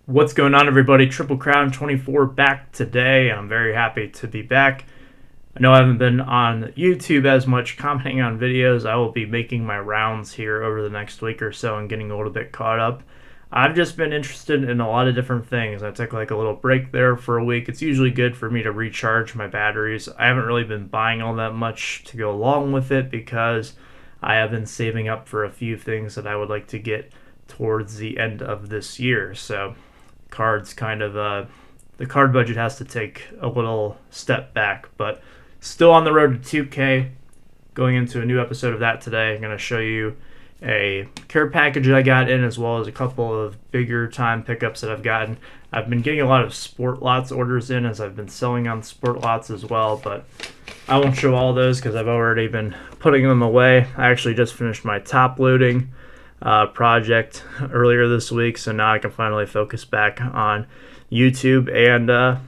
What's going on, everybody? Triple Crown 24 back today. I'm very happy to be back. I know I haven't been on YouTube as much commenting on videos. I will be making my rounds here over the next week or so and getting a little bit caught up. I've just been interested in a lot of different things. I took like a little break there for a week. It's usually good for me to recharge my batteries. I haven't really been buying all that much to go along with it because I have been saving up for a few things that I would like to get towards the end of this year. So cards kind of the card budget has to take a little step back, but still on the road to 2K. Going into a new episode of that today. I'm going to show you a care package that I got in, as well as a couple of bigger time pickups that I've gotten. I've been getting a lot of Sport Lots orders in as I've been selling on Sport Lots as well, but I won't show all those because I've already been putting them away. I actually just finished my top loading project earlier this week, so now I can finally focus back on YouTube and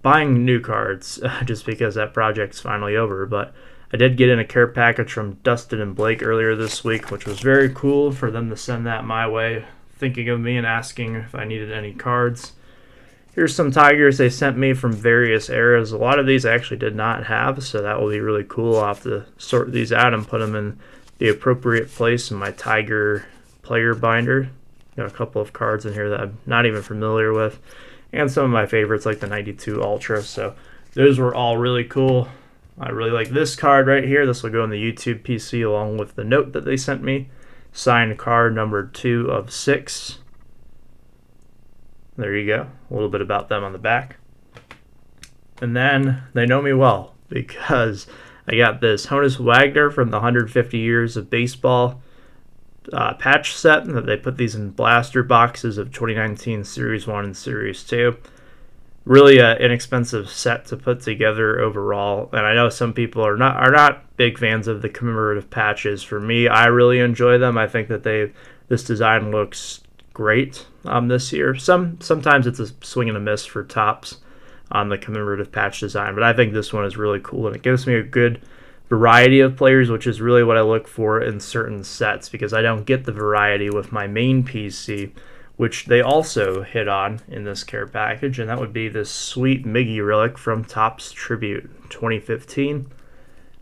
buying new cards just because that project's finally over. But I did get in a care package from Dustin and Blake earlier this week, which was very cool for them to send that my way, thinking of me and asking if I needed any cards. Here's some Tigers they sent me from various eras. A lot of these I actually did not have, so that will be really cool. I'll have to sort these out and put them in the appropriate place in my Tiger player binder. Got a couple of cards in here that I'm not even familiar with, and some of my favorites like the 92 Ultra. So those were all really cool. I really like this card right here. This will go on the YouTube PC along with the note that they sent me. Signed card number 2 of 6. There you go. A little bit about them on the back. And then they know me well because I got this Honus Wagner from the 150 Years of Baseball patch set. That they put these in blaster boxes of 2019 Series 1 and Series 2. Really an inexpensive set to put together overall. And I know some people are not big fans of the commemorative patches. For me, I really enjoy them. I think that this design looks great this year. Sometimes it's a swing and a miss for Topps on the commemorative patch design, but I think this one is really cool, and it gives me a good variety of players, which is really what I look for in certain sets, because I don't get the variety with my main PC, which they also hit on in this care package, and that would be this sweet Miggy relic from Topps Tribute 2015.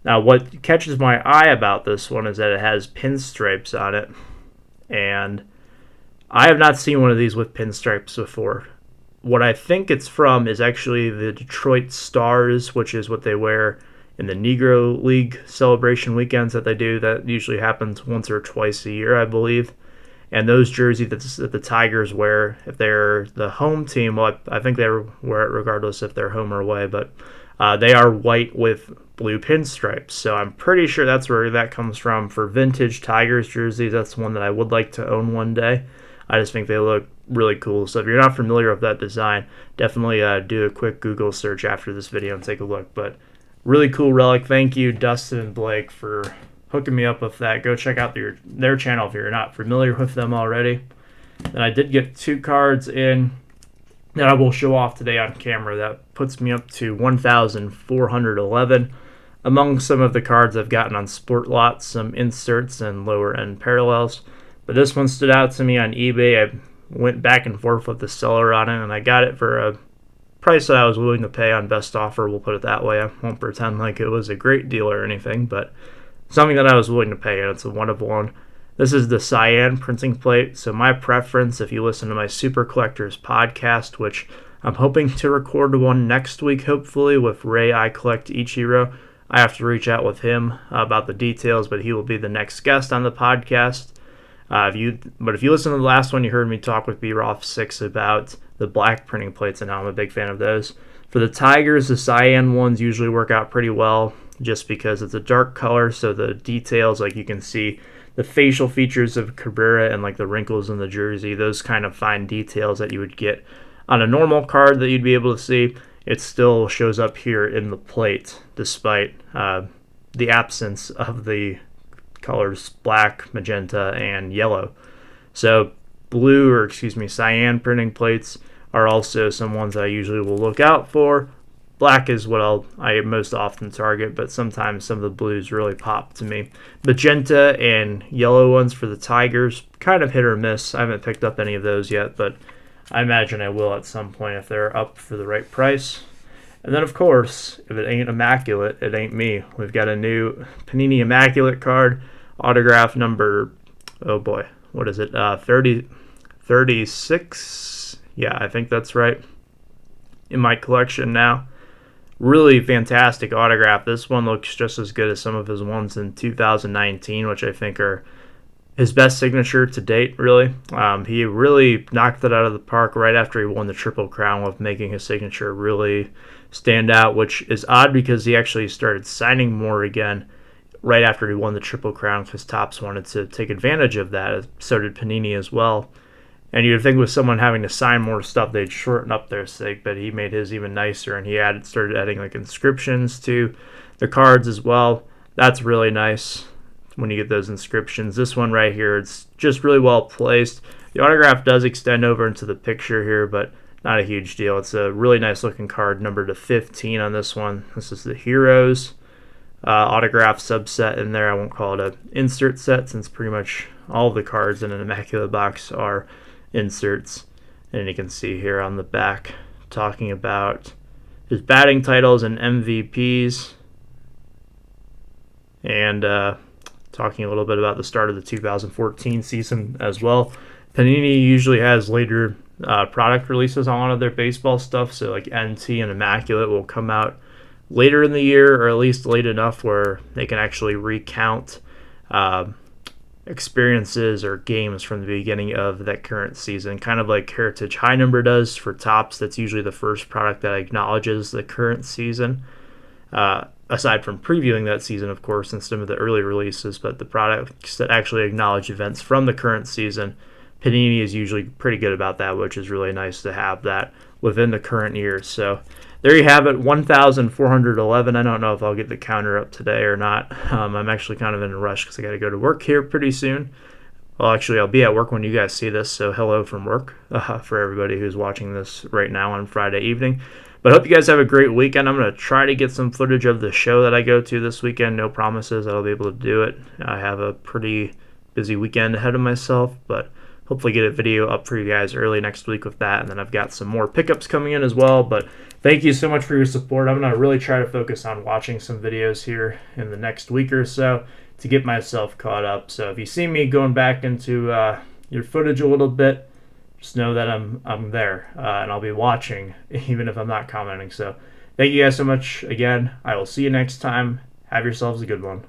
Now, what catches my eye about this one is that it has pinstripes on it, and I have not seen one of these with pinstripes before. What I think it's from is actually the Detroit Stars, which is what they wear in the Negro League celebration weekends that they do. That usually happens once or twice a year, I believe. And those jerseys that the Tigers wear, if they're the home team, well, I think they wear it regardless if they're home or away, but they are white with blue pinstripes. So I'm pretty sure that's where that comes from. For vintage Tigers jerseys, that's one that I would like to own one day. I just think they look really cool. So if you're not familiar with that design, definitely do a quick Google search after this video and take a look. But really cool relic. Thank you, Dustin and Blake, for hooking me up with that. Go check out their channel if you're not familiar with them already. And I did get 2 cards in that I will show off today on camera. That puts me up to 1,411. Among some of the cards I've gotten on Sport Lots, some inserts and lower end parallels. But this one stood out to me on eBay. I went back and forth with the seller on it, and I got it for a price that I was willing to pay on best offer. We'll put it that way. I won't pretend like it was a great deal or anything, but something that I was willing to pay, and it's a one of one. This is the cyan printing plate. So my preference, if you listen to my Super Collectors podcast, which I'm hoping to record one next week, hopefully, with Ray I Collect Ichiro. I have to reach out with him about the details, but he will be the next guest on the podcast. If you listen to the last one, you heard me talk with B-Roth6 about the black printing plates and how I'm a big fan of those. For the Tigers, the cyan ones usually work out pretty well just because it's a dark color, so the details, like you can see the facial features of Cabrera and like the wrinkles in the jersey, those kind of fine details that you would get on a normal card that you'd be able to see, it still shows up here in the plate despite the absence of the colors black, magenta, and yellow. So cyan printing plates are also some ones that I usually will look out for. Black is what I most often target, but sometimes some of the blues really pop to me. Magenta and yellow ones for the Tigers, kind of hit or miss. I haven't picked up any of those yet, but I imagine I will at some point if they're up for the right price. And then, of course, if it ain't immaculate, it ain't me. We've got a new Panini Immaculate card, autograph number, oh boy, what is it? 36? Yeah, I think that's right. In my collection now. Really fantastic autograph. This one looks just as good as some of his ones in 2019, which I think are his best signature to date, really. He really knocked it out of the park right after he won the Triple Crown with making his signature really stand out, which is odd because he actually started signing more again right after he won the Triple Crown because Topps wanted to take advantage of that. So did Panini as well. And you'd think with someone having to sign more stuff, they'd shorten up their sig, but he made his even nicer, and he started adding like inscriptions to the cards as well. That's really nice when you get those inscriptions. This one right here, it's just really well placed. The autograph does extend over into the picture here, but not a huge deal. It's a really nice looking card, numbered to 15 on this one. This is the Heroes autograph subset in there. I won't call it an insert set since pretty much all of the cards in an Immaculate box are inserts. And you can see here on the back talking about his batting titles and MVPs, and talking a little bit about the start of the 2014 season as well. Panini usually has later product releases on a lot of their baseball stuff, so like NT and Immaculate will come out later in the year, or at least late enough where they can actually recount experiences or games from the beginning of that current season, kind of like Heritage High Number does for Topps. That's usually the first product that acknowledges the current season, aside from previewing that season, of course, in some of the early releases. But the products that actually acknowledge events from the current season, Panini is usually pretty good about that, which is really nice to have that within the current year. So there you have it, 1,411. I don't know if I'll get the counter up today or not. I'm actually kind of in a rush because I got to go to work here pretty soon. Well, actually, I'll be at work when you guys see this, so hello from work for everybody who's watching this right now on Friday evening. But I hope you guys have a great weekend. I'm going to try to get some footage of the show that I go to this weekend. No promises that I'll be able to do it. I have a pretty busy weekend ahead of myself, but hopefully get a video up for you guys early next week with that. And then I've got some more pickups coming in as well. But thank you so much for your support. I'm going to really try to focus on watching some videos here in the next week or so to get myself caught up. So if you see me going back into your footage a little bit, just know that I'm there, and I'll be watching even if I'm not commenting. So thank you guys so much again. I will see you next time. Have yourselves a good one.